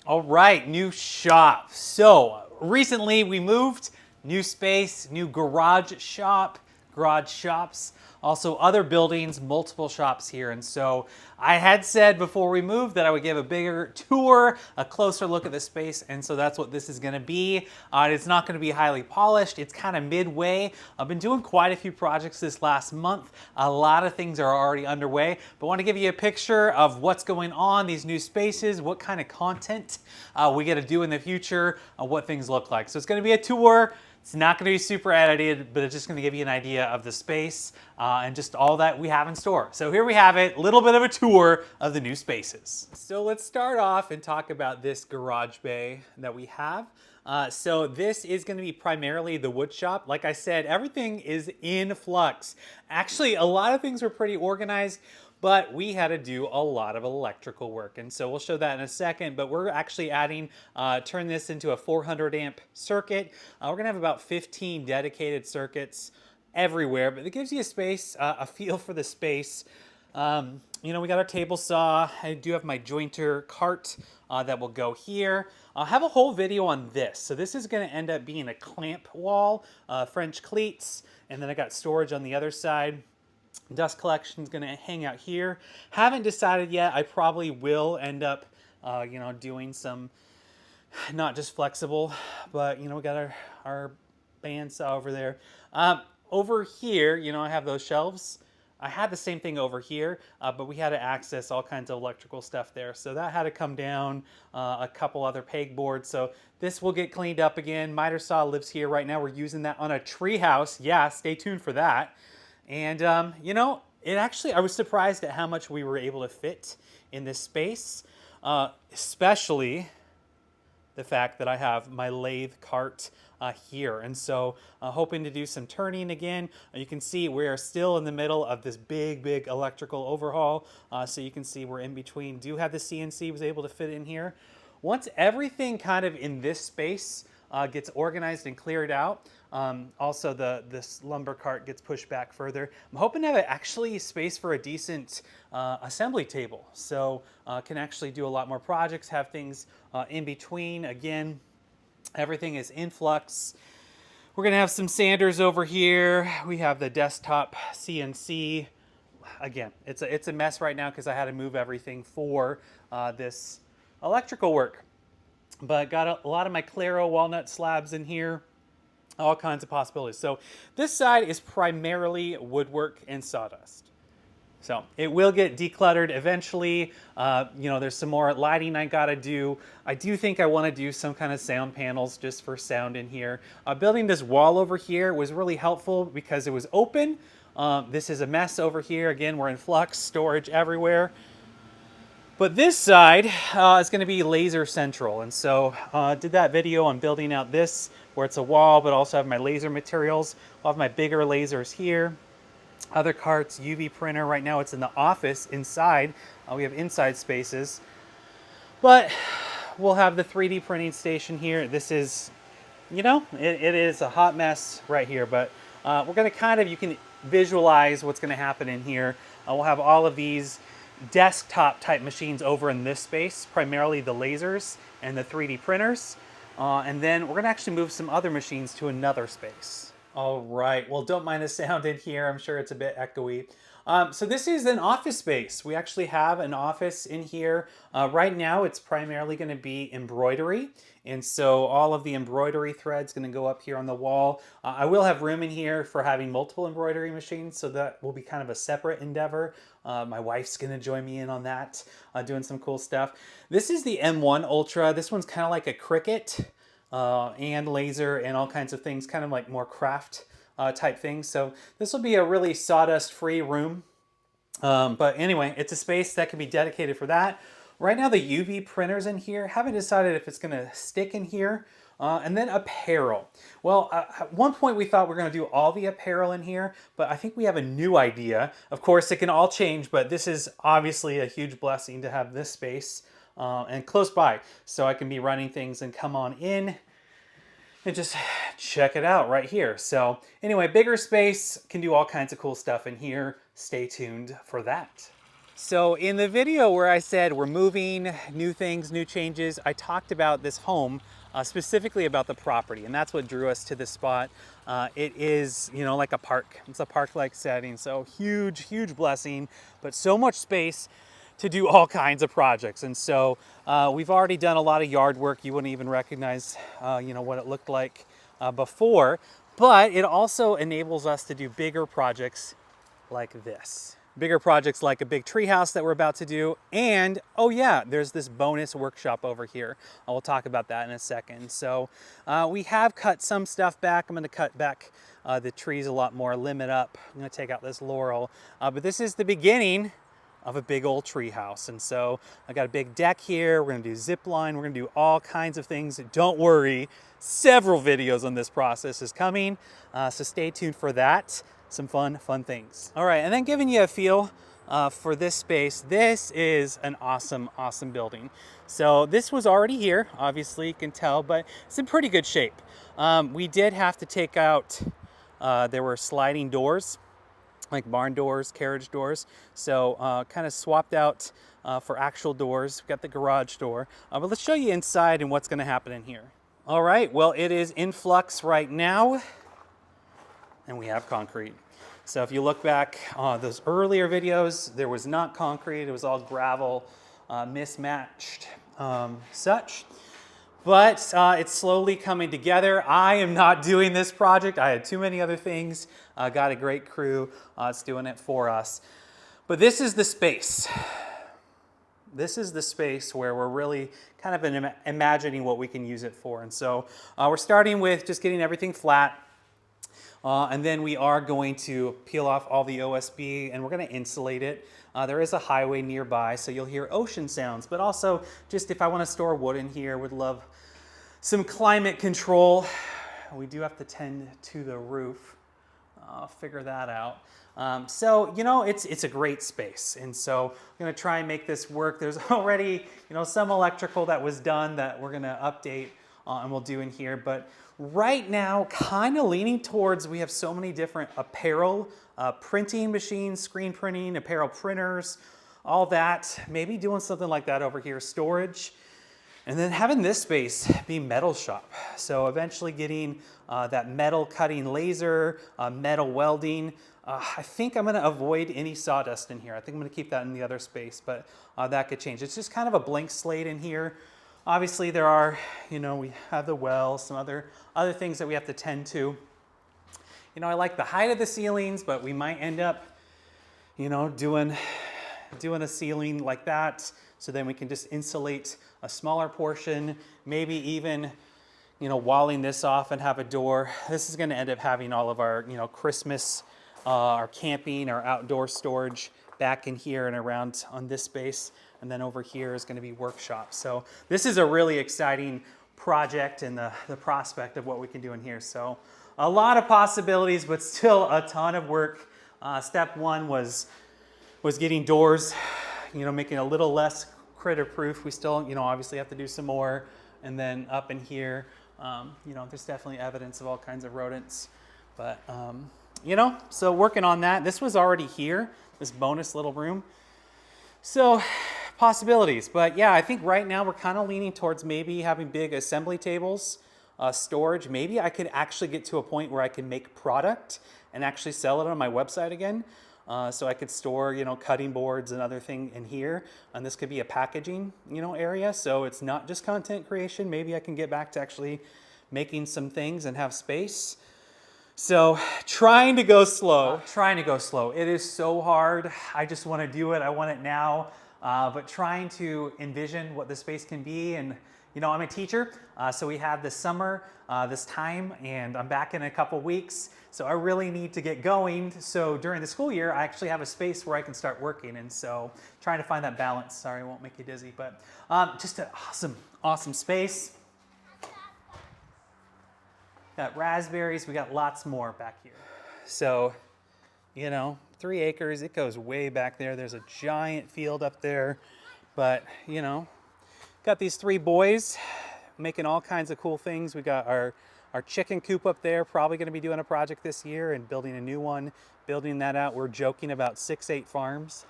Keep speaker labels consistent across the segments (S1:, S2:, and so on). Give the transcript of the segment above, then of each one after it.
S1: All right, new shop. So recently we moved, new space, new garage shop, garage shops, also other buildings, multiple shops here. And so I had said before we moved that I would give a bigger tour, a closer look at the space. And so that's what this is gonna be. It's not gonna be highly polished. It's kind of midway. I've been doing quite a few projects this last month. A lot of things are already underway, but I want to give you a picture of what's going on, these new spaces, what kind of content we get to do in the future, what things look like. So it's going to be a tour. It's not going to be super edited, but it's just going to give you an idea of the space and just all that we have in store. So here we have it, a little bit of a tour of the new spaces. So let's start off and talk about this garage bay that we have. So this is going to be primarily the wood shop. Like I said, everything is in flux. Actually, a lot of things were pretty organized, but we had to do a lot of electrical work. And so we'll show that in a second, but we're actually adding, turn this into a 400 amp circuit. We're gonna have about 15 dedicated circuits everywhere, but it gives you a space, a feel for the space. You know, we got our table saw. I do have my jointer cart that will go here. I'll have a whole video on this. So this is gonna end up being a clamp wall, French cleats, and then I got storage on the other side. Dust collection is going to hang out here. Haven't decided yet. I probably will end up, you know, doing some, not just flexible, but, you know, we got our bandsaw over there. Over here, you know, I have those shelves. I had the same thing over here, but we had to access all kinds of electrical stuff there. So that had to come down, a couple other pegboards. So this will get cleaned up again. Miter saw lives here right now. We're using that on a treehouse. Yeah, stay tuned for that. And, you know, it actually, I was surprised at how much we were able to fit in this space, especially the fact that I have my lathe cart here. And so hoping to do some turning again. You can see we are still in the middle of this big electrical overhaul. So you can see we're in between. Do have the CNC was able to fit in here. Once everything kind of in this space gets organized and cleared out, also this lumber cart gets pushed back further. I'm hoping to have actually space for a decent assembly table. So can actually do a lot more projects, have things in between. Again, everything is in flux. We're gonna have some sanders over here. We have the desktop CNC. Again, it's a mess right now because I had to move everything for this electrical work. But got a lot of my Claro walnut slabs in here. All kinds of possibilities. So this side is primarily woodwork and sawdust. So it will get decluttered eventually. You know, there's some more lighting I gotta do. I do think I wanna do some kind of sound panels just for sound in here. Building this wall over here was really helpful because it was open. This is a mess over here. Again, we're in flux, storage everywhere. But this side is going to be laser central. And so did that video on building out this where it's a wall, but also have my laser materials. I'll have my bigger lasers here. Other carts, UV printer. Right now it's in the office inside. We have inside spaces. But we'll have the 3D printing station here. This is, you know, it is a hot mess right here. But we're going to kind of, you can visualize what's going to happen in here. We'll have all of these desktop type machines over in this space, primarily the lasers and the 3D printers. And then we're gonna actually move some other machines to another space. All right, well, don't mind the sound in here. I'm sure it's a bit echoey. So this is an office space. We actually have an office in here. Right now, it's primarily gonna be embroidery. And so all of the embroidery threads gonna go up here on the wall. I will have room in here for having multiple embroidery machines, so that will be kind of a separate endeavor. My wife's gonna join me in on that, doing some cool stuff. This is the M1 Ultra. This one's kind of like a Cricut and laser and all kinds of things, kind of like more craft type things. So this will be a really sawdust-free room. But anyway, it's a space that can be dedicated for that. Right now, the UV printer's in here. Haven't decided if it's gonna stick in here. And then apparel. Well, at one point we thought we were gonna do all the apparel in here, but I think we have a new idea. Of course, it can all change, but this is obviously a huge blessing to have this space and close by. So I can be running things and come on in and just check it out right here. So anyway, bigger space, can do all kinds of cool stuff in here. Stay tuned for that. So in the video where I said we're moving, new things, new changes, I talked about this home, specifically about the property, and that's what drew us to this spot. It is, you know, like a park. It's a park-like setting, so huge, huge blessing, but so much space to do all kinds of projects. And so we've already done a lot of yard work. You wouldn't even recognize, you know, what it looked like before, but it also enables us to do bigger projects like this. Bigger projects like a big treehouse that we're about to do. And, oh yeah, there's this bonus workshop over here. We'll talk about that in a second. So we have cut some stuff back. I'm gonna cut back the trees a lot more, limit up. I'm gonna take out this laurel. But this is the beginning of a big old treehouse. And so I got a big deck here. We're gonna do zip line. We're gonna do all kinds of things. Don't worry, several videos on this process is coming. So stay tuned for that. Some fun things. All right, and then giving you a feel for this space. This is an awesome, awesome building. So this was already here, obviously you can tell, but it's in pretty good shape. We did have to take out, there were sliding doors, like barn doors, carriage doors. So kind of swapped out for actual doors. We've got the garage door, but let's show you inside and what's gonna happen in here. All right, well, it is in flux right now, and we have concrete. So if you look back on those earlier videos, there was not concrete, it was all gravel, mismatched such. But it's slowly coming together. I am not doing this project. I had too many other things. Got a great crew that's doing it for us. But this is the space. This is the space where we're really kind of imagining what we can use it for. And so we're starting with just getting everything flat. And then we are going to peel off all the OSB and we're going to insulate it. There is a highway nearby, so you'll hear ocean sounds, but also just if I want to store wood in here, would love some climate control. We do have to tend to the roof. I'll figure that out. So, you know, it's a great space. And so I'm going to try and make this work. There's already, you know, some electrical that was done that we're going to update and we'll do in here. But right now, kind of leaning towards, we have so many different apparel, printing machines, screen printing, apparel printers, all that. Maybe doing something like that over here, storage. And then having this space be metal shop. So eventually getting that metal cutting laser, metal welding. I think I'm gonna avoid any sawdust in here. I think I'm gonna keep that in the other space, but that could change. It's just kind of a blank slate in here. Obviously there are, you know, we have the well, some other things that we have to tend to. You know, I like the height of the ceilings, but we might end up, you know, doing a ceiling like that. So then we can just insulate a smaller portion, maybe even, you know, walling this off and have a door. This is gonna end up having all of our, you know, Christmas, our camping, our outdoor storage back in here and around on this space. And then over here is gonna be workshop. So this is a really exciting project and the prospect of what we can do in here. So a lot of possibilities, but still a ton of work. Step one was getting doors, you know, making a little less critter proof. We still, you know, obviously have to do some more. And then up in here, you know, there's definitely evidence of all kinds of rodents. But, you know, so working on that. This was already here, this bonus little room. So possibilities, but yeah, I think right now we're kind of leaning towards maybe having big assembly tables, storage. Maybe I could actually get to a point where I can make product and actually sell it on my website again. So I could store, you know, cutting boards and other thing in here. And this could be a packaging, you know, area. So it's not just content creation. Maybe I can get back to actually making some things and have space. So trying to go slow. It is so hard. I just want to do it. I want it now. But trying to envision what the space can be. And, you know, I'm a teacher. So we have this summer, this time, and I'm back in a couple weeks. So I really need to get going. So during the school year, I actually have a space where I can start working. And so trying to find that balance. Sorry, I won't make you dizzy, but just an awesome, awesome space. Got raspberries, we got lots more back here. So, you know, 3 acres, it goes way back there. There's a giant field up there, but you know, got these 3 boys making all kinds of cool things. We got our our chicken coop up there, probably going to be doing a project this year and building a new one, building that out. We're joking about 6-8 farms,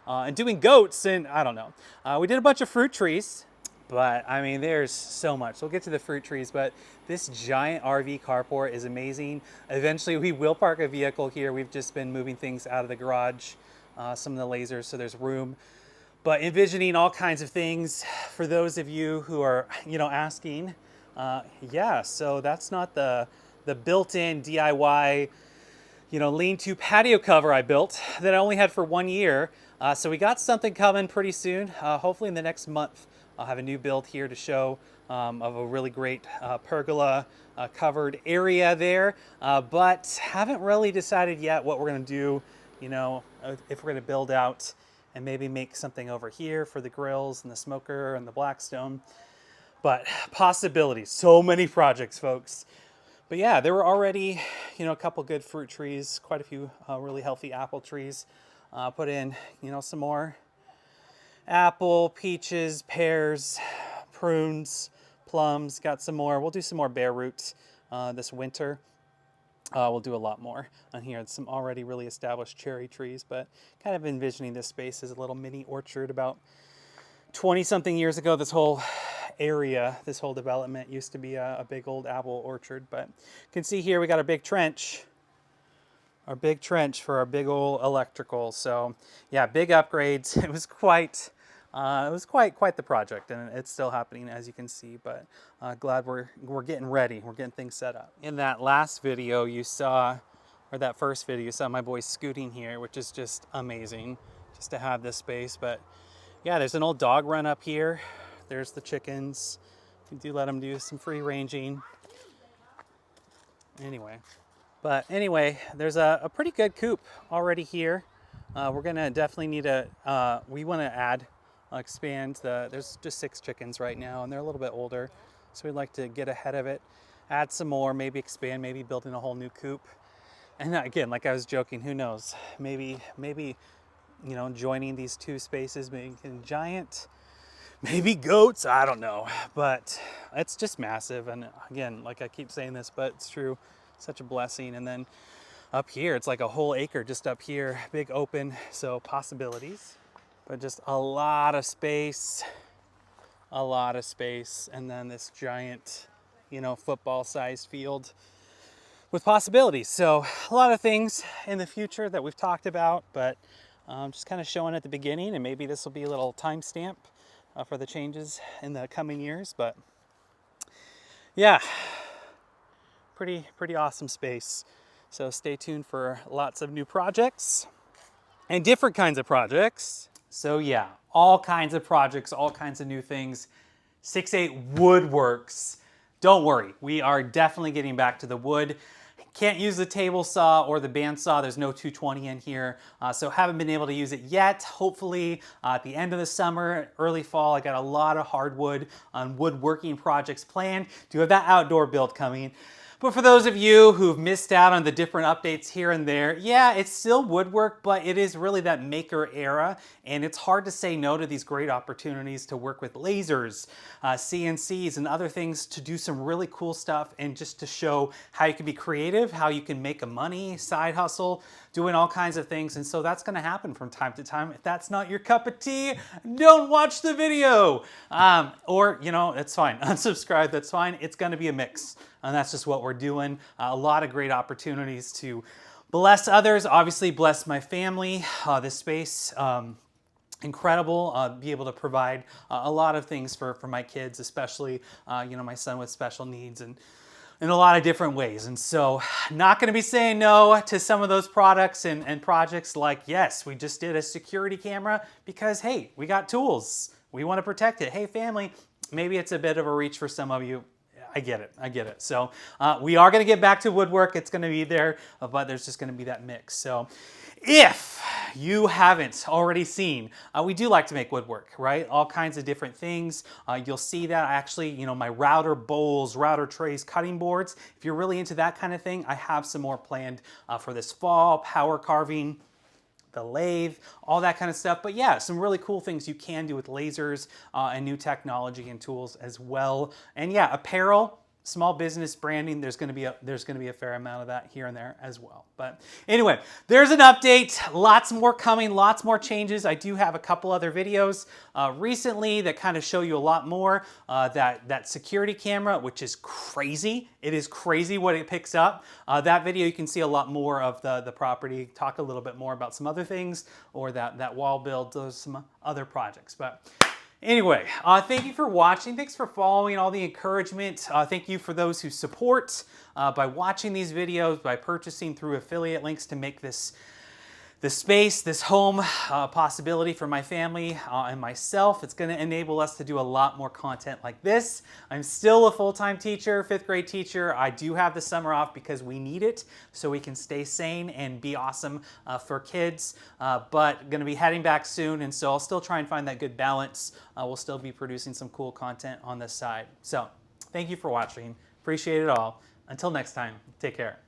S1: and doing goats, and I don't know. We did a bunch of fruit trees, but I mean, there's so much. We'll get to the fruit trees, but this giant RV carport is amazing. Eventually, we will park a vehicle here. We've just been moving things out of the garage, some of the lasers, so there's room. But envisioning all kinds of things for those of you who are, asking. Yeah, so that's not the built-in DIY, lean-to patio cover I built that I only had for 1 year. So we got something coming pretty soon. Hopefully in the next month, I'll have a new build here to show of a really great pergola covered area there. But haven't really decided yet what we're going to do, if we're going to build out and maybe make something over here for the grills and the smoker and the Blackstone. But possibilities, so many projects, folks. But yeah, there were already, a couple good fruit trees, quite a few really healthy apple trees. Put in, some more apple, peaches, pears, prunes, plums, got some more. We'll do some more bare roots this winter. We'll do a lot more on here. Some already really established cherry trees, but kind of envisioning this space as a little mini orchard. About 20-something years ago, this whole area, this whole development used to be a big old apple orchard. But you can see here we got a big trench. Our big trench for our big old electrical. So yeah, big upgrades. It was quite the project, and it's still happening, as you can see. But glad we're getting ready. We're getting things set up. In that last video you saw, or that first video, you saw my boy scooting here, which is just amazing, just to have this space. But yeah, there's an old dog run up here. There's the chickens. We do let them do some free ranging. Anyway, there's a pretty good coop already here. We're gonna definitely need we want to expand there's just 6 chickens right now, and they're a little bit older. So we'd like to get ahead of it, add some more, maybe expand, maybe building a whole new coop. And again, like I was joking, who knows? Maybe, joining these 2 spaces, making giant, maybe goats, I don't know. But it's just massive. And again, like I keep saying this, but it's true. Such a blessing. And then up here, it's like a whole acre just up here, big open, so possibilities. But just a lot of space, and then this giant, football-sized field with possibilities. So a lot of things in the future that we've talked about, but just kind of showing at the beginning, and maybe this will be a little timestamp for the changes in the coming years. But yeah, pretty awesome space. So stay tuned for lots of new projects and different kinds of projects. So yeah, all kinds of projects, all kinds of new things. 6-8 Woodworks. Don't worry, we are definitely getting back to the wood. Can't use the table saw or the bandsaw. There's no 220 in here, so haven't been able to use it yet. Hopefully at the end of the summer, early fall, I got a lot of hardwood on woodworking projects planned. Do have that outdoor build coming. But for those of you who've missed out on the different updates here and there, yeah, it's still woodwork, but it is really that maker era, and it's hard to say no to these great opportunities to work with lasers, CNCs, and other things to do some really cool stuff, and just to show how you can be creative, how you can make a money, side hustle, doing all kinds of things. And so that's gonna happen from time to time. If that's not your cup of tea, don't watch the video. Or, it's fine, unsubscribe, that's fine. It's gonna be a mix. And that's just what we're doing. A lot of great opportunities to bless others, obviously bless my family. This space, incredible. Be able to provide a lot of things for my kids, especially my son with special needs, and in a lot of different ways. And so not gonna be saying no to some of those products and projects, like, yes, we just did a security camera because, hey, we got tools. We wanna protect it. Hey, family, maybe it's a bit of a reach for some of you. I get it. So we are gonna get back to woodwork. It's gonna be there, but there's just gonna be that mix. So if you haven't already seen, we do like to make woodwork, right? All kinds of different things. You'll see that actually, my router bowls, router trays, cutting boards. If you're really into that kind of thing, I have some more planned for this fall, power carving, the lathe, all that kind of stuff. But yeah, some really cool things you can do with lasers and new technology and tools as well. And yeah, apparel, small business branding, there's going to be a fair amount of that here and there as well. But anyway, there's an update. Lots more coming, lots more changes. I do have a couple other videos recently that kind of show you a lot more. That security camera, which is crazy. It is crazy what it picks up. That video, you can see a lot more of the property, talk a little bit more about some other things, or that wall build, those some other projects. But anyway, thank you for watching. Thanks for following, all the encouragement. Thank you for those who support by watching these videos, by purchasing through affiliate links to make this space, this home, possibility for my family and myself. It's going to enable us to do a lot more content like this. I'm still a full-time teacher, 5th grade teacher. I do have the summer off because we need it so we can stay sane and be awesome for kids. But going to be heading back soon, and so I'll still try and find that good balance. We'll still be producing some cool content on this side. So thank you for watching. Appreciate it all. Until next time, take care.